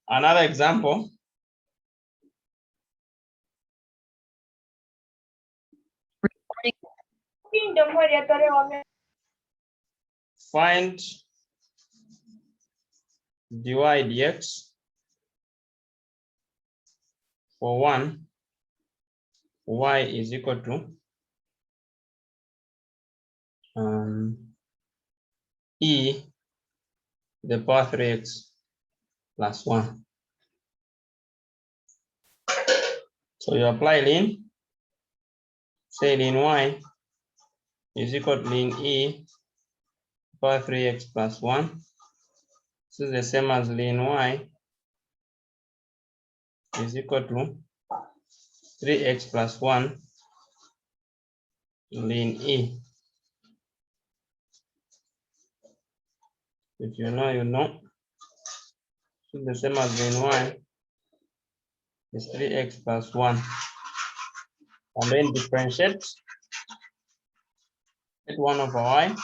Another example. Find dy dx for 1, y is equal to e to the power 3x plus 1. So you apply ln, say ln y is equal to ln e power 3x plus 1. This is the same as ln y is equal to 3x plus 1 ln e. If you know, you know. This is the same as ln y is 3x plus 1. And then differentiate. Get 1 over y.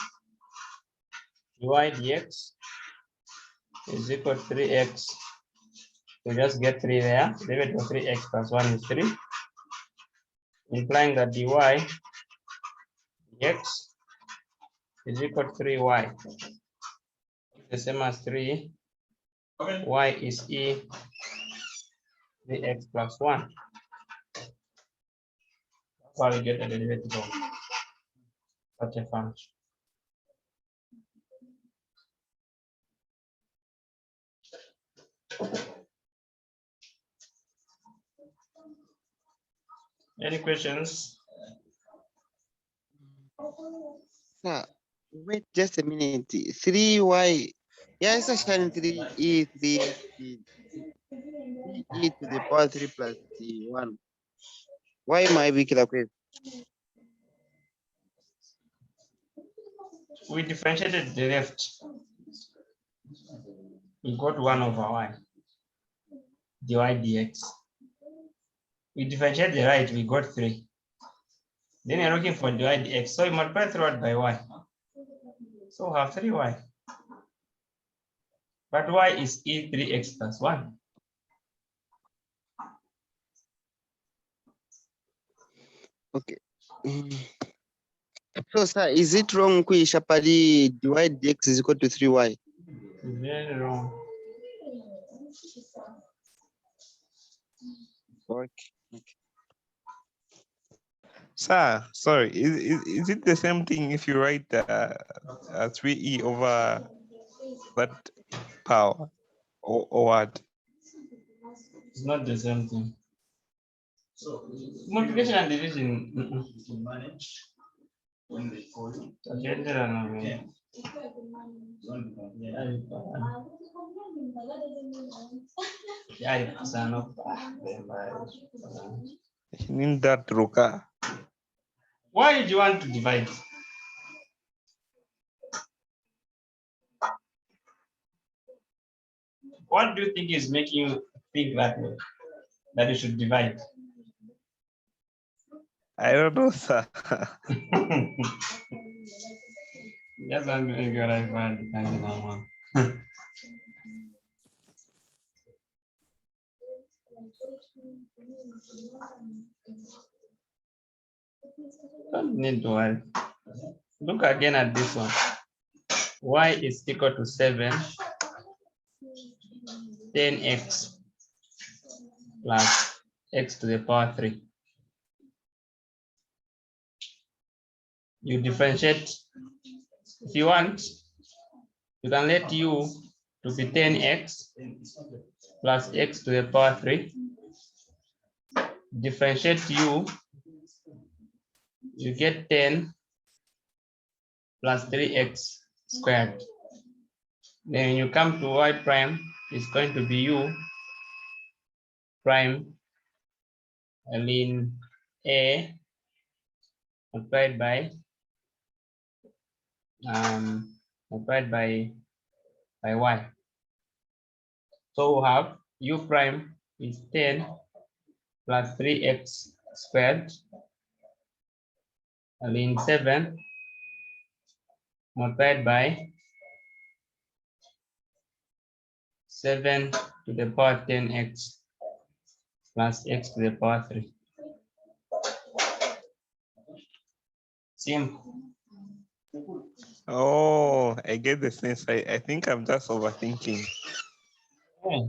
Dy dx is equal to 3x. We just get 3 there. Leave it to 3x plus 1 is 3. Implying that dy dx is equal to 3y. The same as 3. Okay. Y is e 3x plus 1. That's how we get the derivative of such a function. Any questions? Wait just a minute. 3y. Yeah, it's actually 3e 3e to the power 3 plus 1. Why am I weak like this? We differentiated the left. We got 1 over y. Dy dx. We differentiate the right, we got 3. Then you're looking for dy dx. So you multiply throughout by y. So we have 3y. But y is e 3x plus 1. Okay. So, sir, is it wrong Kuishapali dy dx is equal to 3y? Very wrong. Okay. Sir, sorry, is it the same thing if you write 3e over that power or what? It's not the same thing. So multiplication and division manage when they call it. In that Ruka. Why did you want to divide? What do you think is making you think that way? That you should divide? I don't know, sir. Yes, I'm doing good. I find one. Don't need to worry. Look again at this one. Y is equal to 7, 10x plus x to the power 3. You differentiate. If you want, you can let u to be 10x plus x to the power 3. Differentiate u, you get 10 plus 3x squared. Then when you come to y prime, it's going to be u prime ln a multiplied by y. So we have u prime is 10 plus 3x squared ln 7 multiplied by 7 to the power 10x plus x to the power 3. Simple. Oh, I get the sense. I think I'm just overthinking. Yeah.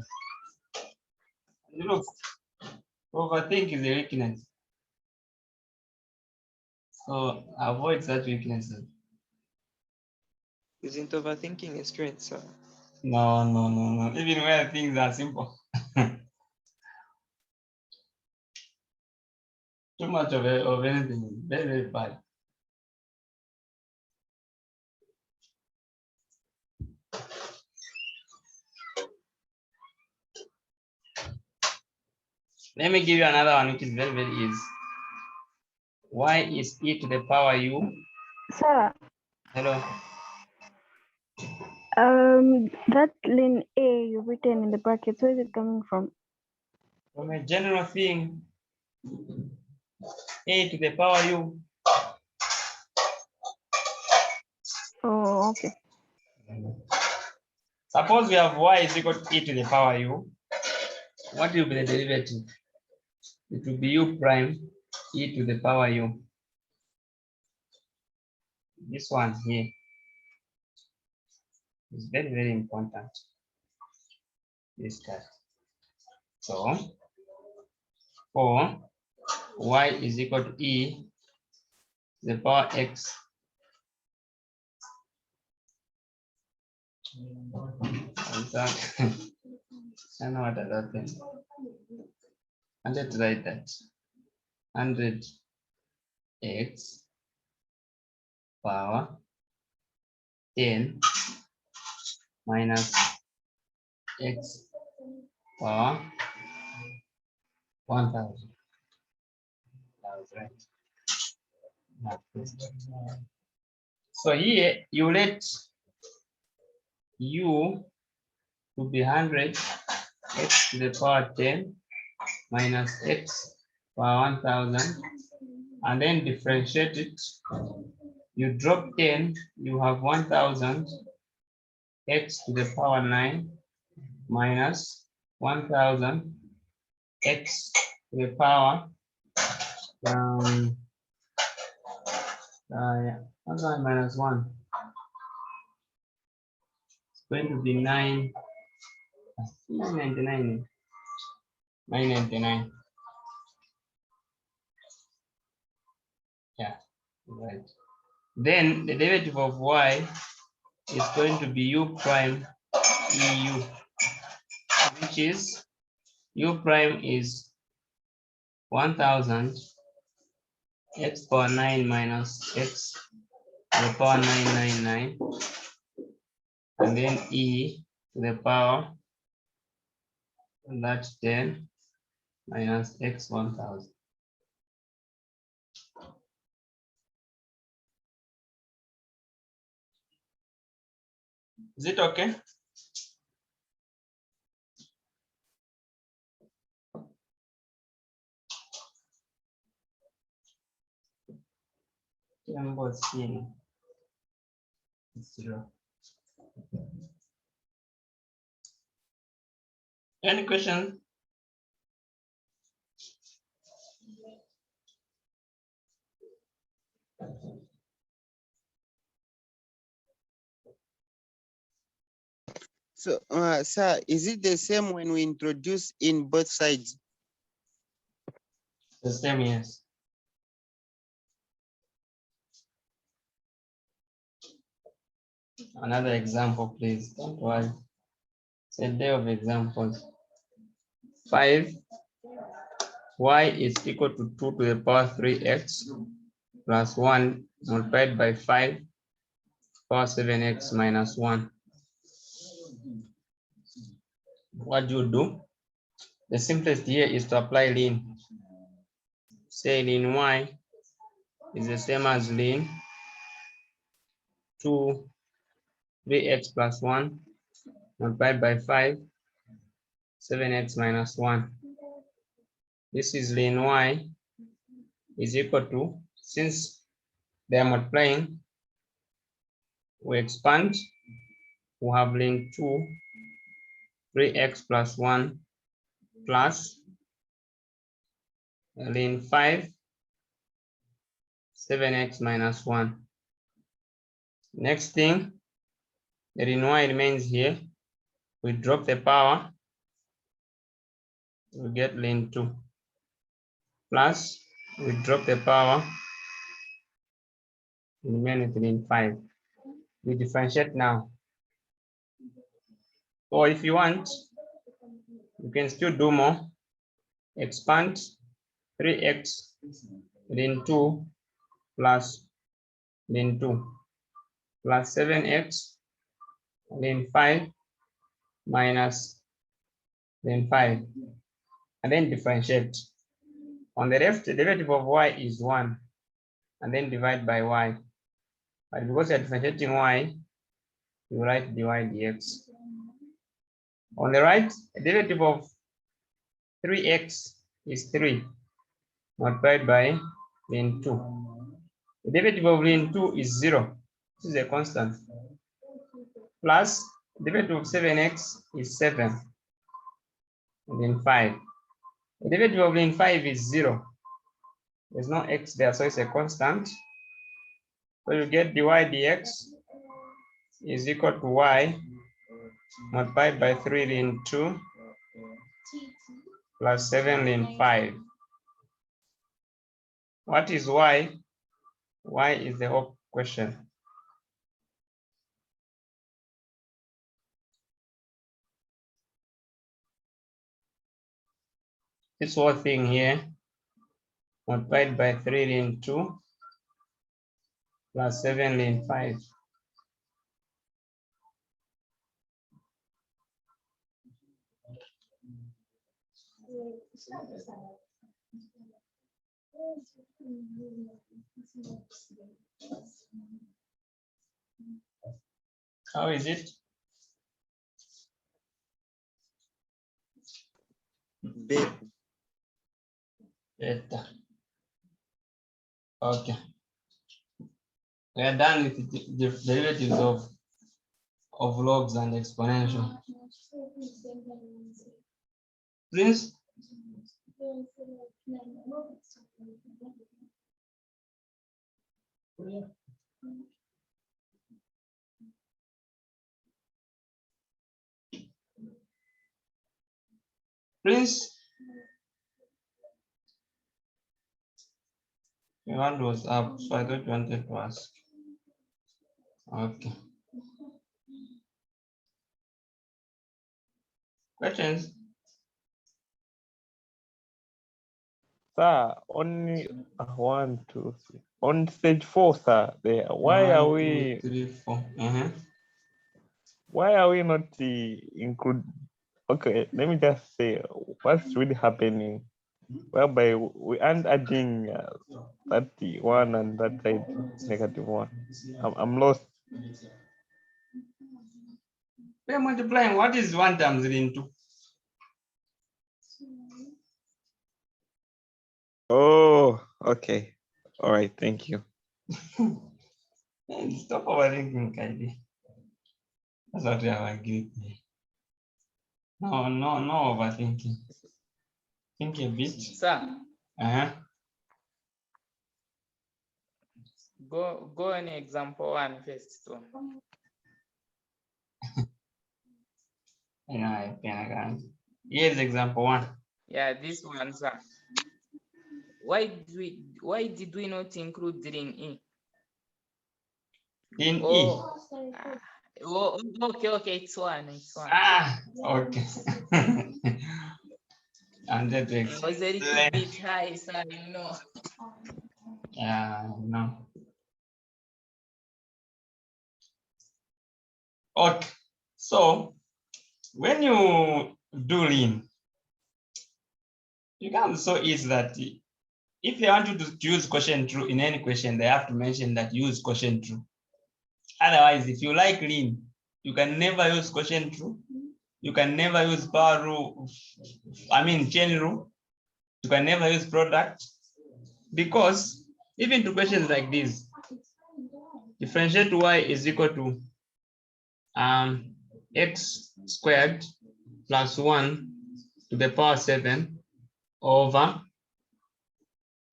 Look, overthink is a weakness. So avoid such weaknesses. Isn't overthinking a strength, sir? No. Even where things are simple. Too much of anything is very, very bad. Let me give you another one which is very, very easy. Y is e to the power u. Sir, Hello. that line A you've written in the brackets, where is it coming from? From a general thing, a to the power u. Oh, okay. Suppose we have y is equal to e to the power u. What will be the derivative? It will be u prime e to the power u. This one here is very, very important. This guy. So for y is equal to e to the power x. What's that? I don't know what that thing. 100 to write that. 100 x power 10 minus x power 1000. That was right. Not this. So here you let u to be 100 x to the power 10 minus x power 1000, and then differentiate it. You drop 10, you have 1000 x to the power 9 minus 1000 x to the power 1 minus 1. It's going to be 999. 999. Yeah, right. Then the derivative of y is going to be u prime eu, which is u prime is 1000 x power 9 minus x to the power 999, and then e to the power that's 10 minus x 1000. Is it okay? Number 0. Any questions? So, sir, is it the same when we introduce in both sides? The same, yes. Another example, please. Don't worry. It's a day of examples. 5 y is equal to 2 to the power 3x plus 1 multiplied by 5 power 7x minus 1. What do you do? The simplest here is to apply ln. Say ln y is the same as ln 2 3x plus 1 multiplied by 5 7x minus 1. This is ln y is equal to, since they are multiplying, we expand, we have ln 2 3x plus 1 plus ln 5, 7x minus 1. Next thing, ln y remains here. We drop the power, we get ln 2 plus we drop the power, remain with ln 5. We differentiate now. Or if you want, you can still do more. Expand 3x ln 2 plus ln 2 plus 7x ln 5 minus ln 5, and then differentiate. On the left, the derivative of y is 1, and then divide by y. But because you're differentiating y, you write dy dx. On the right, the derivative of 3x is 3 multiplied by ln 2. The derivative of ln 2 is 0. This is a constant. Plus the derivative of 7x is 7 ln 5. The derivative of ln 5 is 0. There's no x there, so it's a constant. So you get dy dx is equal to y multiplied by 3 ln 2 plus 7 ln 5. What is y? Y is the whole question. This whole thing here multiplied by 3 ln 2 plus 7 ln 5. How is it? Better. Better. Okay. We are done with the derivatives of logs and exponential. Prince? Prince? Your hand was up, so I thought you wanted to ask. Okay. Questions? Sir, only 1, 2, 3. On stage 4, sir, there. Why are 1, 2, we? 3, 4. Why are we not include? Okay, let me just say what's really happening, whereby we aren't adding that 1 and that side -1. I'm lost. We are multiplying. What is 1 times ln 2? Oh, okay. All right, thank you. Stop overthinking, Kaidi. That's what we have agreed. No overthinking. Think a bit. Sir, go on example 1 first too. Here's example 1. Yeah, this one, sir. Why did we not include ln e? In Oh, okay, it's one. okay. And that It was a little bit high, sir, you know. Yeah, no. Okay, so when you do ln, you can so easy that if they want you to use quotient true in any question, they have to mention that use quotient true. Otherwise, if you like ln, you can never use quotient true. You can never use power rule, chain rule. You can never use product, because even to questions like this, differentiate y is equal to x squared plus 1 to the power 7 over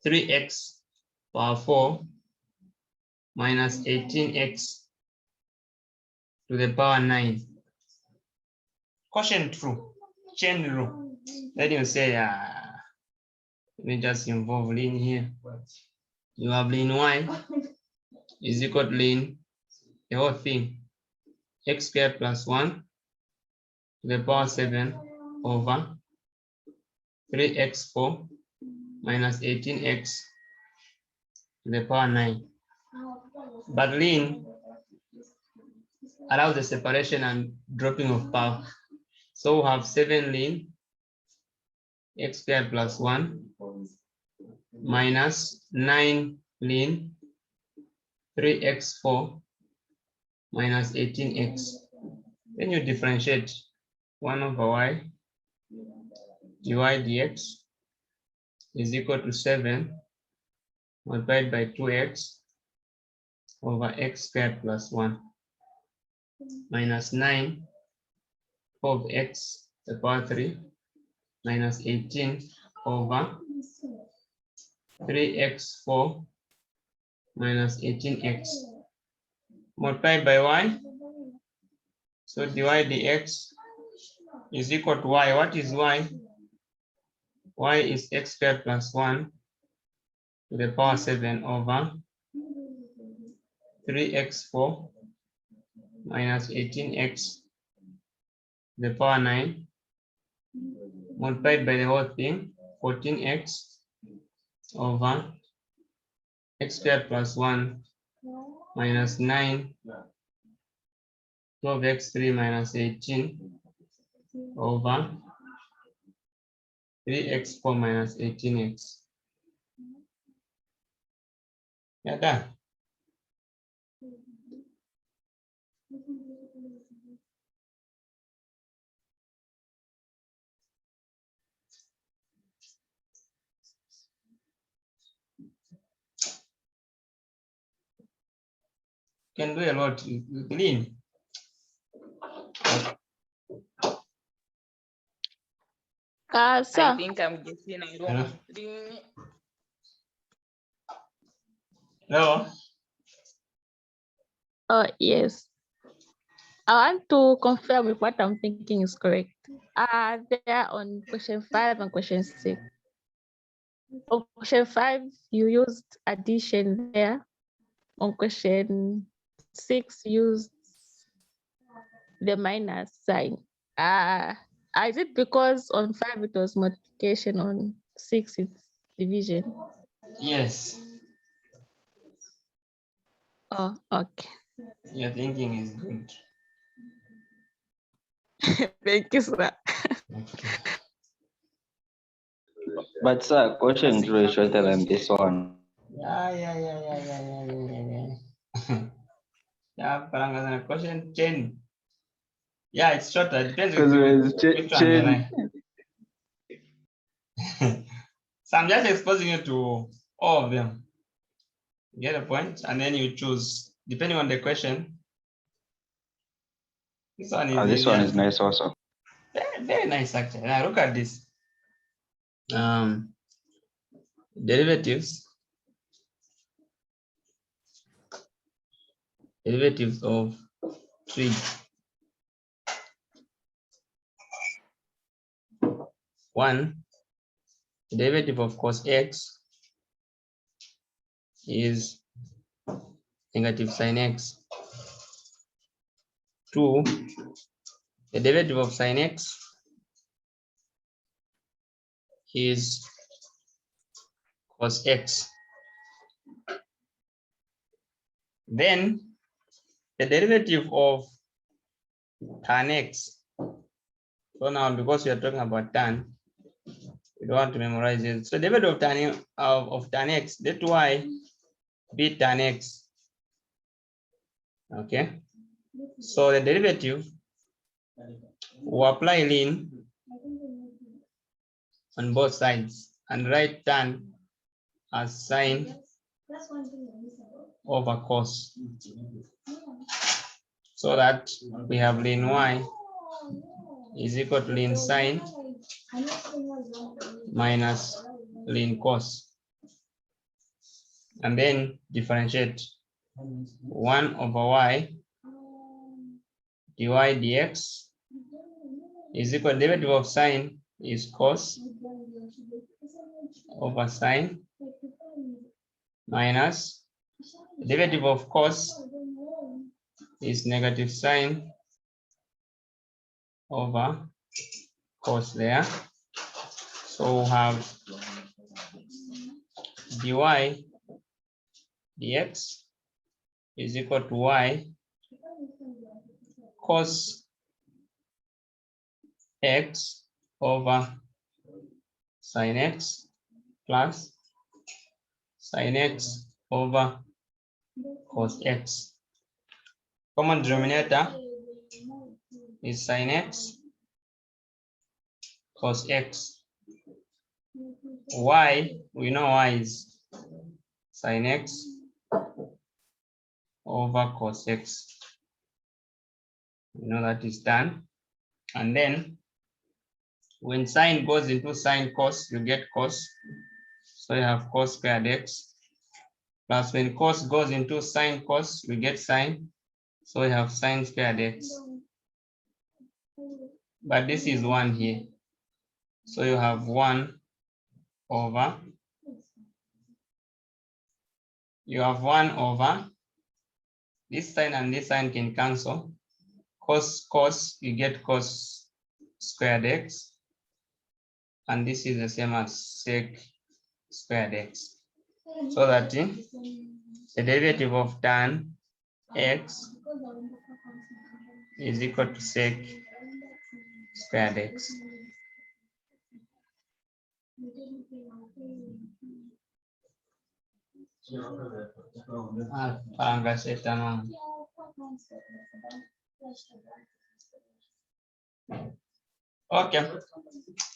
3x power 4 minus 18x to the power 9. Quotient rule, chain rule. Then you say, let me just involve ln here. You have ln y is equal to ln the whole thing, x squared plus 1 to the power 7 over 3x4 minus 18x to the power 9. But ln allows the separation and dropping of power. So we have 7 ln x squared plus 1 minus 9 ln 3x4 minus 18x. Then you differentiate 1 over y dy dx is equal to 7 multiplied by 2x over x squared plus 1 minus 9 of x to the power 3 minus 18 over 3x4 minus 18x multiplied by y. So dy dx is equal to y. What is y? Y is x squared plus 1 to the power 7 over 3x4 minus 18x to the power 9 multiplied by the whole thing, 14x over x squared plus 1 minus 9 12x3 minus 18 over 3x4 minus 18x. Yeah, done. Can do a lot with lean. I Sir, think I'm guessing I wrong. Ring. No. yes. I want to confirm if what I'm thinking is correct. There on question 5 and question 6. On question 5, you used addition there. On question 6, used the minus sign. Is it because on 5 it was multiplication, on 6 it's division? Yes. Oh, okay. Your thinking is good. Thank you, sir. Okay. But sir, question 2 is shorter than this one. Yeah. Yeah, Parangana, question 10. Yeah, it's shorter. It depends Because which one you like. So I'm just exposing you to all of them. You get a point, and then you choose depending on the question. This one is this one easier. is nice also. Very nice actually. Now look at this. Derivatives of trig. 1, the derivative of cos x is negative sin x. 2, the derivative of sin x is cos x. Then the derivative of tan x. So now, because we are talking about tan, we don't want to memorize it. So derivative of tan x, let y be tan x. Okay. So the derivative will apply ln on both sides and write tan as sine over cos, so that we have ln y is equal to ln sine minus ln cos. And then differentiate 1 over y dy dx is equal to derivative of sine is cos over sine minus derivative of cos is negative sine over cos there. So we have dy dx is equal to y cos x over sin x plus sin x over cos x. Common denominator is sin x cos x. Y, we know y is sin x over cos x. We know that is done. And then when sine goes into sine cos, you get cos. So you have cos squared x. Plus when cos goes into sine cos, we get sine. So we have sine squared x. But this is 1 here. So you have 1 over. You have 1 over. This sign and this sign can cancel. Cos, you get cos squared x. And this is the same as sec squared x. So that the derivative of tan x is equal to sec squared x. Okay.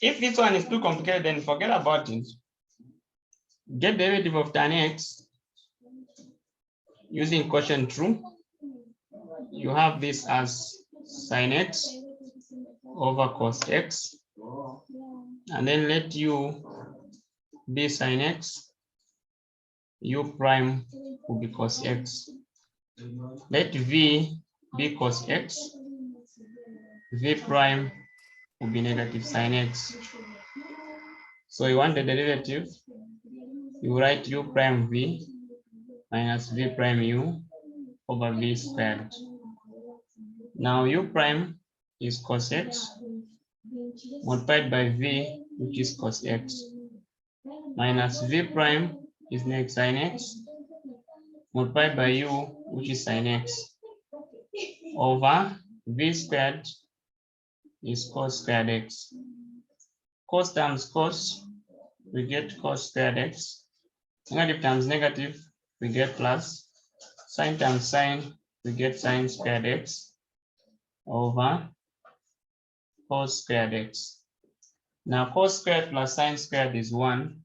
If this one is too complicated, then forget about it. Get derivative of tan x using quotient rule. You have this as sin x over cos x. And then let u be sin x. U prime will be cos x. Let v be cos x. V prime will be negative sin x. So you want the derivative, you write u prime v minus v prime u over v squared. Now u prime is cos x multiplied by v, which is cos x, minus v prime is negative sin x multiplied by u, which is sin x, over v squared is cos squared x. Cos times cos, we get cos squared x. Negative times negative, we get plus. Sine times sine, we get sine squared x over cos squared x. Now cos squared plus sine squared is 1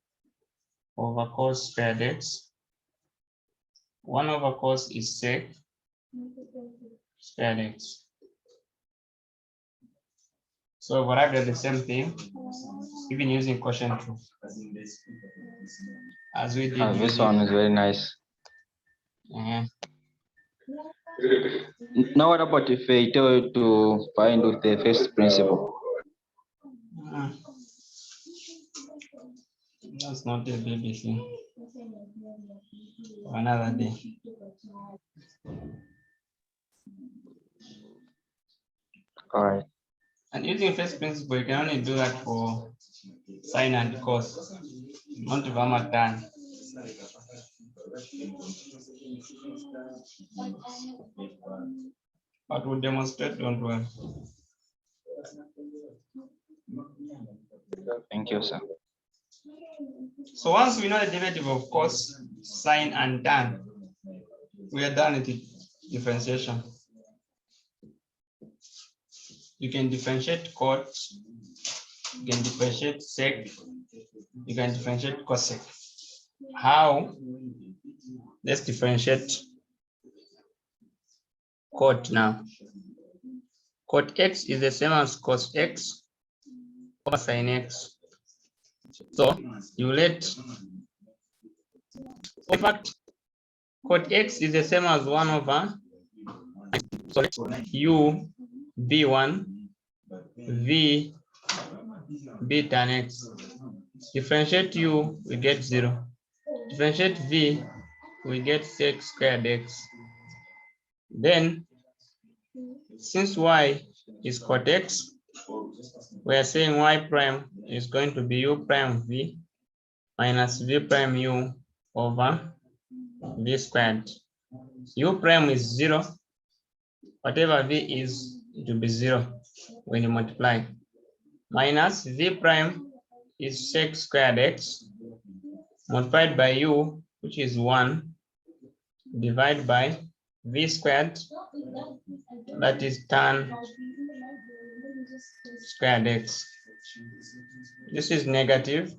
over cos squared x. 1 over cos is sec squared x. So we arrived at the same thing, even using quotient rule, as we did. This one is very nice. Now what about if I tell you to find with the first principle? That's not a baby thing. For another day. All right. And using first principle, you can only do that for sine and cos, not for tan. But we'll demonstrate, don't worry. Thank you, sir. So once we know the derivative of cos, sine, and tan, we are done with the differentiation. You can differentiate cot, you can differentiate sec, you can differentiate cosec. How? Let's differentiate cot now. cot x is the same as cos x over sin x. So you let, in fact, cot x is the same as 1 over, sorry, u v1 v b tan x. Differentiate u, we get 0. Differentiate v, we get sec squared x. Then, since y is cot x, we are saying y prime is going to be u prime v minus v prime u over v squared. U prime is 0. Whatever v is, it will be 0 when you multiply. Minus v prime is sec squared x multiplied by u, which is 1, divided by v squared, that is tan squared x. This is negative.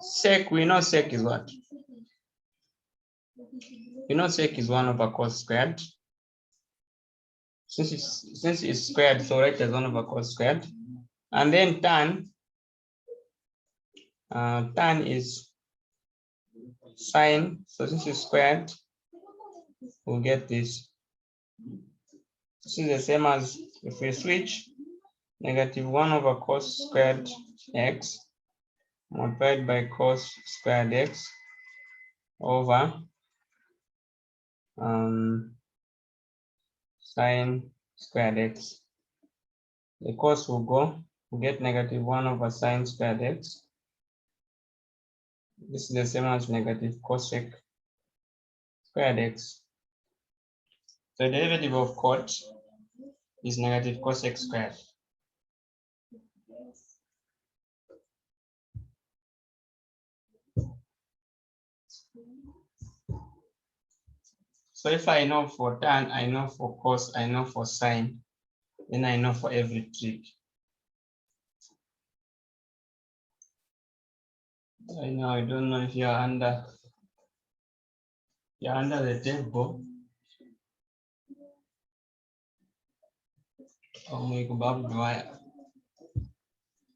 Sec, we know sec is what? We know sec is 1 over cos squared. Since it's squared, so write as 1 over cos squared. And then tan, tan is sine, so since it's squared, we'll get this. This is the same as if we switch negative 1 over cos squared x multiplied by cos squared x over sine squared x. The cos will go, we'll get negative 1 over sine squared x. This is the same as negative cosec squared x. So the derivative of cot is negative cosec squared. So if I know for tan, I know for cos, I know for sine, then I know for every trig. I know, I don't know if you're under the table. Oh my God,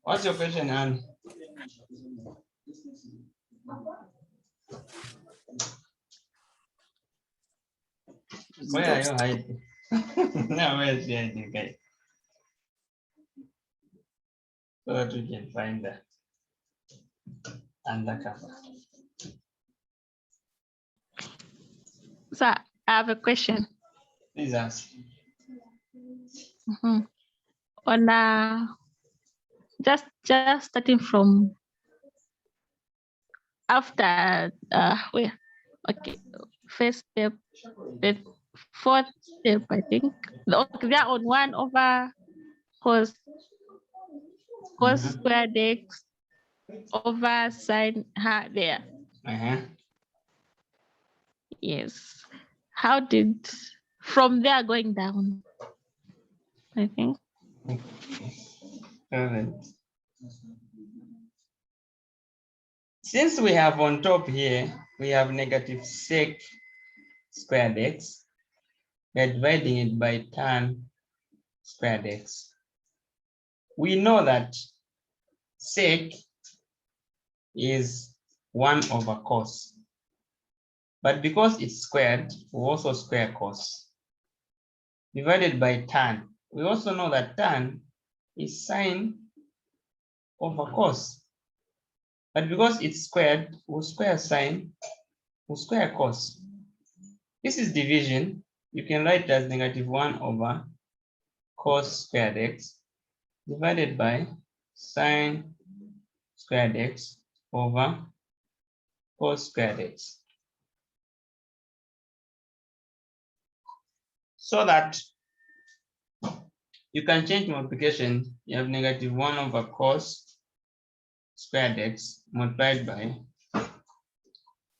what's your question, Anne? Where are you hiding? No, where is she hiding, guys? So that we can find the undercover. So I have a question. Please ask. On just starting from after where, okay, first step, the fourth step, I think. Okay, they are on 1 over cos squared x over sine there. Yes. How did from there going down? I think. Since we have on top here, we have negative sec squared x, we're dividing it by tan squared x. We know that sec is 1 over cos, but because it's squared, we also square cos. Divided by tan, we also know that tan is sine over cos, but because it's squared, we'll square sine, we'll square cos. This is division. You can write it as negative 1 over cos squared x divided by sine squared x over cos squared x. So that you can change multiplication. You have negative 1 over cos squared x multiplied by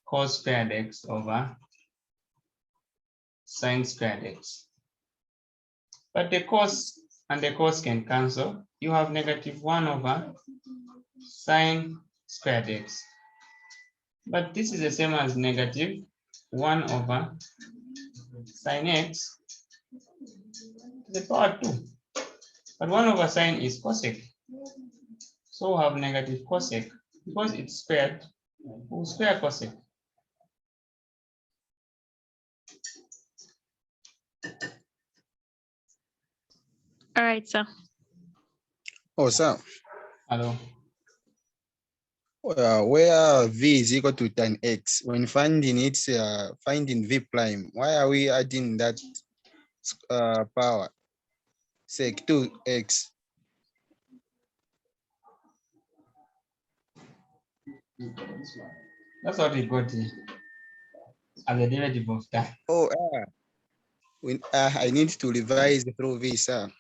cos squared x over sine squared x. But the cos and the cos can cancel. You have negative 1 over sine squared x. But this is the same as negative 1 over sine x the power 2. But 1 over sine is cosec. So we'll have negative cosec. Because it's squared, we'll square cosec. All right, sir. Oh, sir. Hello. Where v is equal to tan x, when finding its finding v prime, why are we adding that power sec 2x? That's what we got here as the derivative of that. Oh, I need to revise through this, sir.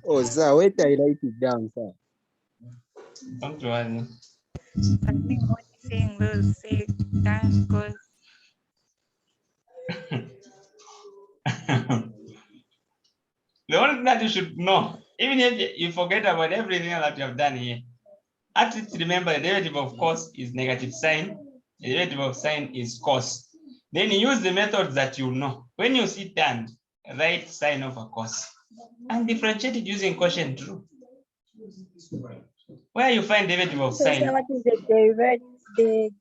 Oh, sir, wait, I write it down, sir. Don't worry. I think what he's saying those say done because The only thing that you should know, even if you forget about everything that you have done here, at least remember the derivative of cos is negative sine, the derivative of sine is cos. Then you use the methods that you know. When you see tan, write sine over cos and differentiate it using quotient rule. Where you find derivative of So sine, what is the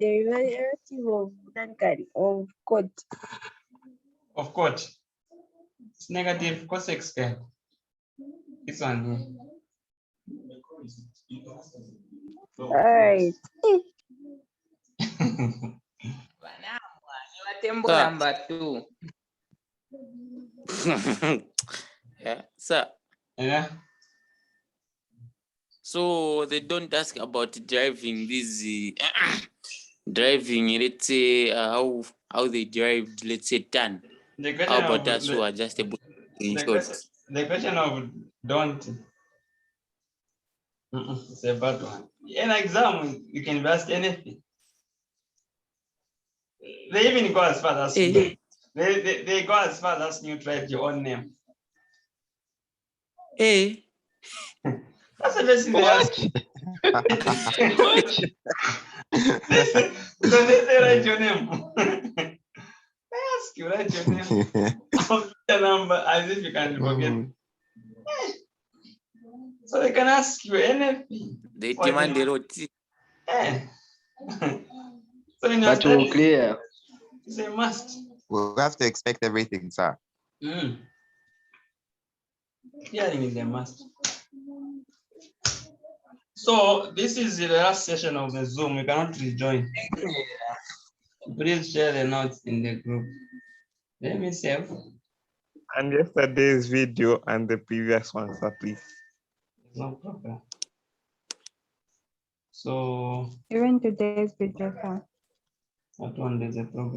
derivative of Duncan of cot? of cot, it's negative cosec squared. This one here. All right. Tembo number 2. Yeah, sir. Yeah. So they don't ask about driving this driving, let's say how they derived, let's say tan. The How question about of us who are just able in short? the question of don't. It's a bad one. In exam, you can be asked anything. They even go as far as they go as far as you write your own name. Hey. That's the best thing they ask. So they say write your name. They ask you write your name, the number, as if you can forget. So they can ask you anything. They demand a lot. So in your But we'll studies, clear. it's a must. We'll have to expect everything, sir. Clearing is a must. So this is the last session of the Zoom. We cannot rejoin. Please share the notes in the group. Let me save. And yesterday's video and the previous one, sir, please. No problem. So Even today's video, sir. that one there's a problem.